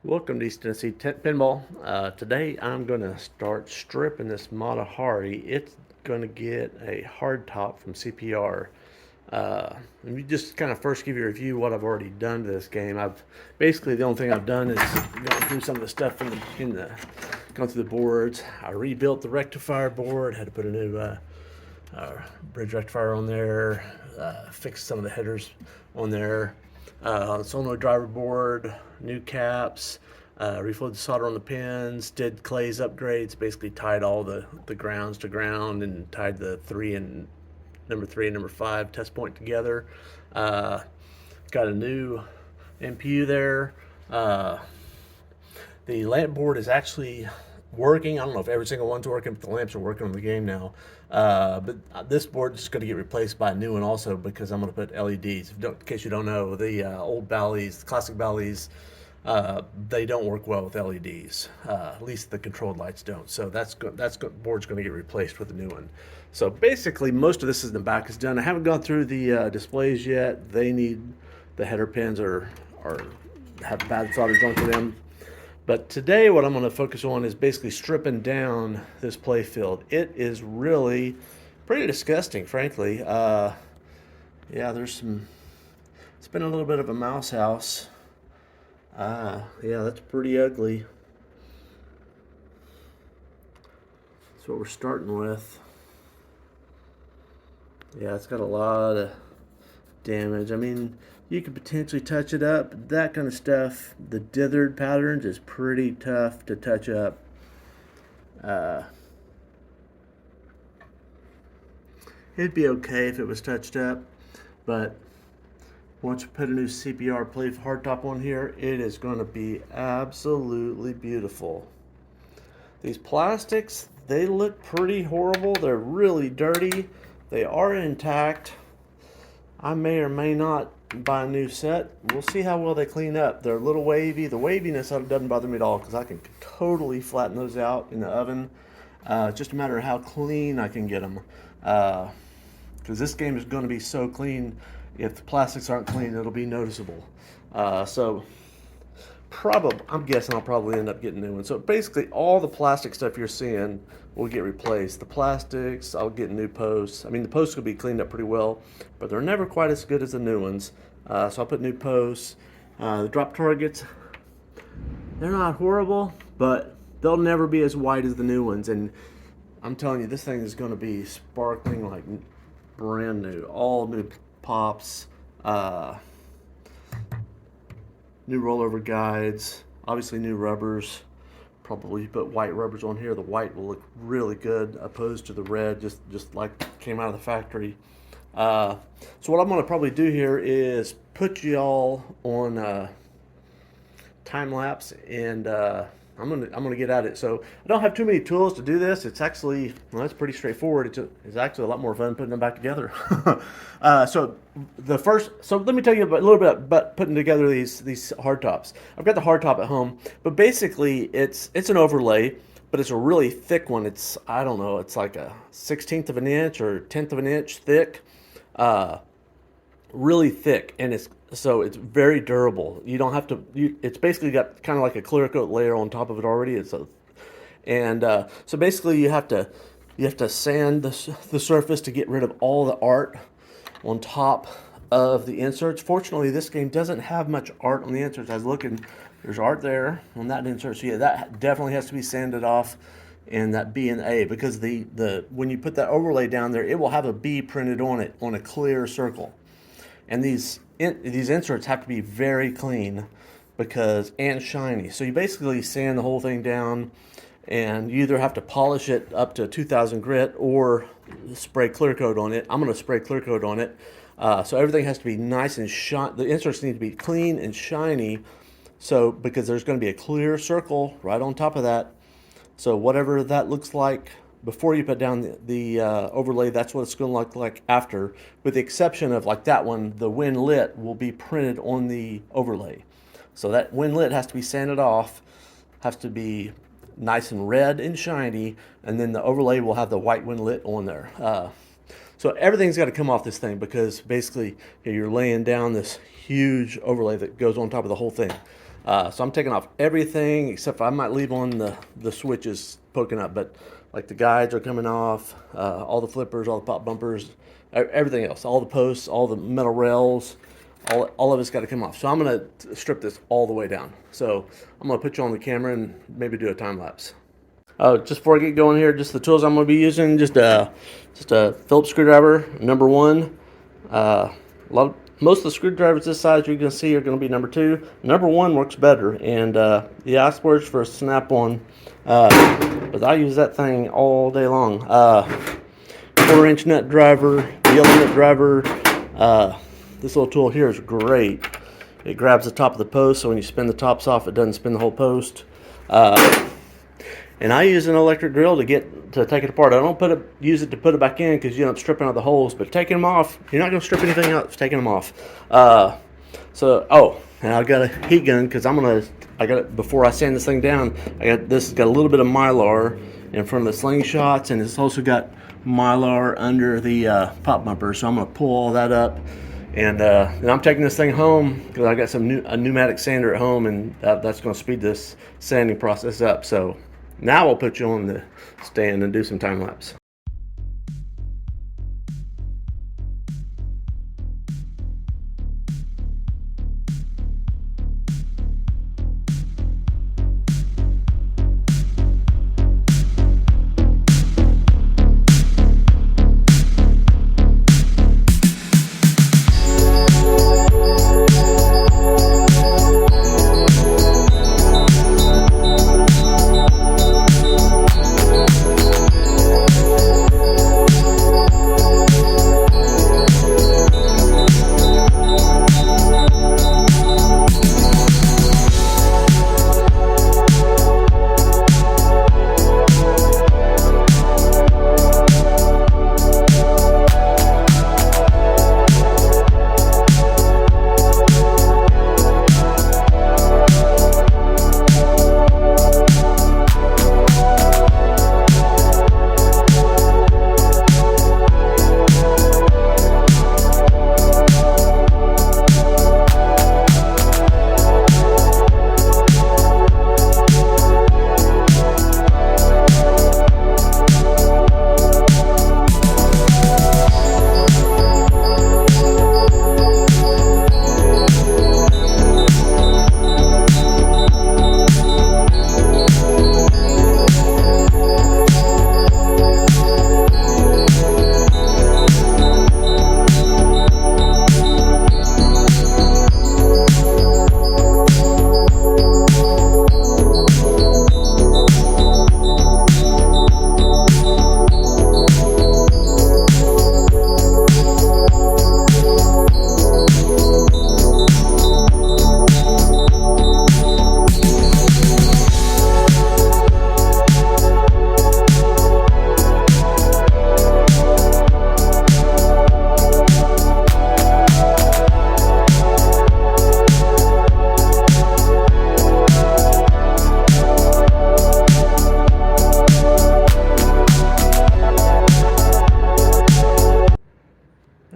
Welcome to East Tennessee Pinball. Today I'm going to start stripping this Matahari. It's going to get a hard top from CPR. Let me just kind of first give you a review of what I've already done to this game. I've basically the only thing I've done is gone through some of the stuff gone through the boards. I rebuilt the rectifier board. Had to put a new bridge rectifier on there. Fixed some of the headers on there. Solenoid driver board, new caps, reflowed the solder on the pins, did Clay's upgrades, basically tied all the grounds to ground and tied the number three and number five test point together. Uh, got a new MPU there. The lamp board is actually working. I don't know if every single one's working, but the lamps are working on the game now. But this board is going to get replaced by a new one also because I'm going to put LEDs. In case you don't know, the old Bally's, the classic Bally's, they don't work well with LEDs. At least the controlled lights don't. So board's going to get replaced with a new one. So basically, most of this in the back is done. I haven't gone through the displays yet. The header pins are have bad solder joints to them. But today what I'm going to focus on is basically stripping down this playfield. It is really pretty disgusting, frankly. Yeah, it's been a little bit of a mouse house. Yeah, that's pretty ugly. That's what we're starting with. Yeah, it's got a lot of damage. I mean, you could potentially touch it up, but that kind of stuff, the dithered patterns is pretty tough to touch up. It'd be okay if it was touched up, but once you put a new CPR plate hardtop on here, it is going to be absolutely beautiful. These plastics, they look pretty horrible. They're really dirty. They are intact. I may or may not buy a new set. We'll see how well they clean up. They're a little wavy. The waviness doesn't bother me at all because I can totally flatten those out in the oven. Just a matter of how clean I can get them. Because this game is going to be so clean. If the plastics aren't clean, it'll be noticeable. I'm guessing I'll probably end up getting new ones. So basically, all the plastic stuff you're seeing will get replaced. The plastics, I'll get new posts. I mean, the posts will be cleaned up pretty well, but they're never quite as good as the new ones. So I'll put new posts. The drop targets, they're not horrible, but they'll never be as white as the new ones. And I'm telling you, this thing is going to be sparkling like brand new. All new pops. New rollover guides, obviously new rubbers. Probably put white rubbers on here. The white will look really good opposed to the red, just like came out of the factory. So what I'm going to probably do here is put y'all on time lapse, and I'm gonna get at it. So I don't have too many tools to do this. It's actually it's pretty straightforward. It's actually a lot more fun putting them back together. So let me tell you a little bit about putting together these hard tops. I've got the hard top at home, but basically it's an overlay, but it's a really thick one. It's I don't know. It's like a 1/16 of an inch or 1/10 of an inch thick. Really thick, and it's very durable. You don't have to. It's basically got kind of like a clear coat layer on top of it already. So basically you have to sand the surface to get rid of all the art on top of the inserts. Fortunately, this game doesn't have much art on the inserts. I was looking. There's art there on that insert. So yeah, that definitely has to be sanded off. And that B and A, because the when you put that overlay down there, it will have a B printed on it on a clear circle. And these inserts have to be very clean and shiny. So you basically sand the whole thing down, and you either have to polish it up to 2000 grit or spray clear coat on it. I'm going to spray clear coat on it. So everything has to be nice and shiny. The inserts need to be clean and shiny. So because there's going to be a clear circle right on top of that. So whatever that looks like before you put down the overlay, that's what it's going to look like after, with the exception of like that one, the win lit will be printed on the overlay. So that win lit has to be sanded off, has to be nice and red and shiny, and then the overlay will have the white win lit on there. So everything's got to come off this thing because basically you're laying down this huge overlay that goes on top of the whole thing. So I'm taking off everything except for I might leave on the switches poking up, but like the guides are coming off, all the flippers, all the pop bumpers, everything else, all the posts, all the metal rails, all of it's got to come off. So I'm going to strip this all the way down. So I'm going to put you on the camera and maybe do a time lapse. Just before I get going here, just the tools I'm going to be using, just a Phillips screwdriver, number 1. Most of the screwdrivers this size you're going to see are going to be number 2. Number 1 works better, and the I works for a snap-on, but I use that thing all day long. 1/4-inch nut driver, yellow nut driver. This little tool here is great. It grabs the top of the post, so when you spin the tops off, it doesn't spin the whole post. And I use an electric drill to take it apart. I don't use it to put it back in because you end up stripping out the holes. But taking them off, you're not going to strip anything out. It's taking them off. And I got a heat gun because I got it before I sand this thing down. This got a little bit of Mylar in front of the slingshots, and it's also got Mylar under the pop bumper. So I'm going to pull all that up. And I'm taking this thing home because I got a pneumatic sander at home, and that's going to speed this sanding process up. So now I'll put you on the stand and do some time lapse.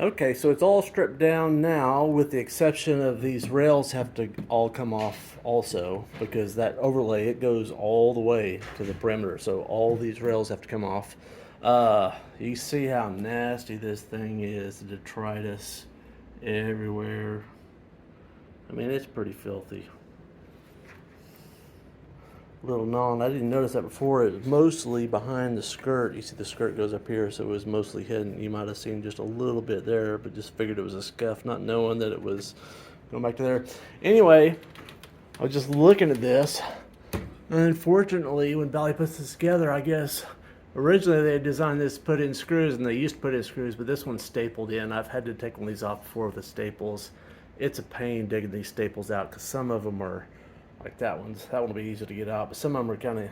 Okay, so it's all stripped down now, with the exception of these rails have to all come off also, because that overlay, it goes all the way to the perimeter, so all these rails have to come off. You see how nasty this thing is, the detritus everywhere. I mean, it's pretty filthy. Little non, I didn't notice that before. It was mostly behind the skirt. You see the skirt goes up here, so it was mostly hidden. You might have seen just a little bit there, but just figured it was a scuff, not knowing that it was going back to there. Anyway, I was just looking at this, and unfortunately, when Bally puts this together, I guess originally they had designed this put in screws, and they used to put in screws, but this one's stapled in. I've had to take one of these off before with the staples. It's a pain digging these staples out because some of them are like that one will be easy to get out, but some of them are kind of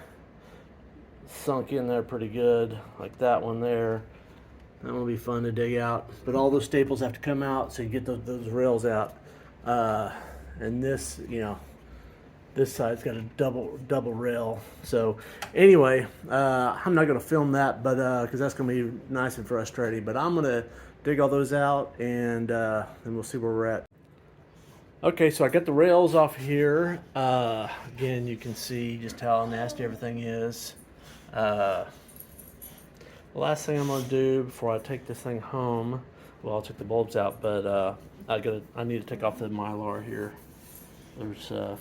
sunk in there pretty good, like that one there. That one will be fun to dig out, but all those staples have to come out so you get those rails out. And this, this side's got a double rail. So anyway, I'm not going to film that, but because that's going to be nice and frustrating. But I'm going to dig all those out, and then we'll see where we're at. Okay, so I got the rails off here. Again, you can see just how nasty everything is. The last thing I'm gonna do before I take this thing home, well, I'll take the bulbs out, but I need to take off the mylar here. There's I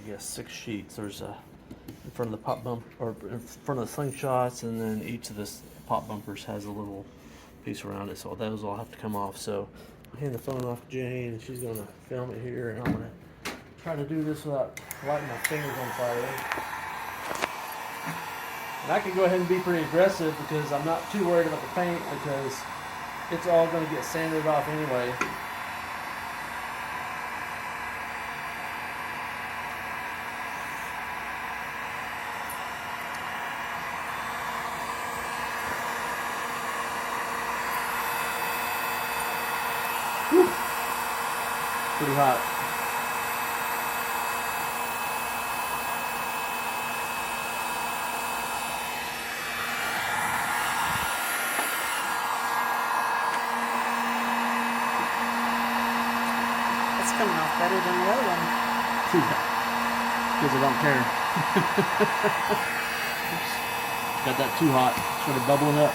guess 6 sheets. There's in front of the pop bump, or in front of the slingshots, and then each of the pop bumpers has a little piece around it, so those all have to come off. So I'll hand the phone off to Jane, and she's gonna film it here, and I'm gonna try to do this without lighting my fingers on fire. And I can go ahead and be pretty aggressive because I'm not too worried about the paint because it's all gonna get sanded off anyway. Whew. Pretty hot. It's coming off better than the other one. Because I don't care. Got that too hot. Started bubbling up.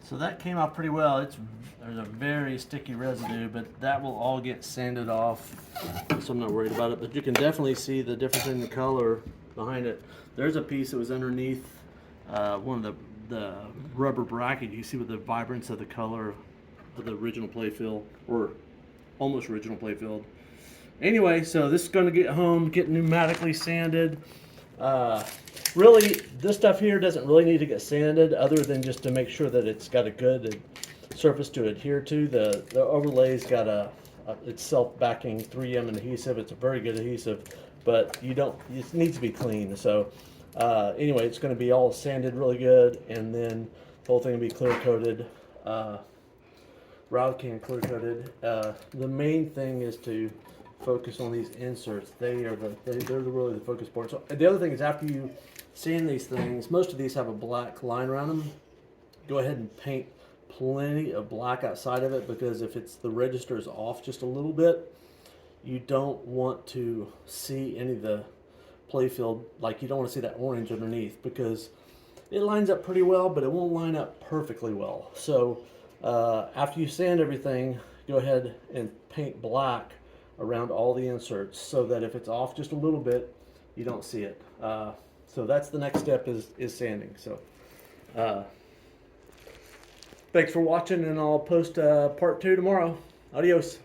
So that came out pretty well. There's a very sticky residue, but that will all get sanded off, so I'm not worried about it. But you can definitely see the difference in the color behind it. There's a piece that was underneath one of the rubber bracket. You see with the vibrance of the color of the original playfield, or almost original playfield. Anyway, so this is going to get home, get pneumatically sanded. Really, this stuff here doesn't really need to get sanded other than just to make sure that it's got a good surface to adhere to. The overlay's got it's self-backing 3M adhesive. It's a very good adhesive, but it needs to be clean. So anyway, it's going to be all sanded really good, and then the whole thing will be clear coated, rod can clear coated. The main thing is to focus on these inserts. They're really the focus point. So the other thing is, after you sand these things, most of these have a black line around them. Go ahead and paint plenty of black outside of it, because if the register is off just a little bit, you don't want to see any of the playfield. Like, you don't want to see that orange underneath, because it lines up pretty well, but it won't line up perfectly well. So after you sand everything, go ahead and paint black around all the inserts, so that if it's off just a little bit, you don't see it. So that's the next step, is sanding. So thanks for watching, and I'll post part 2 tomorrow. Adios.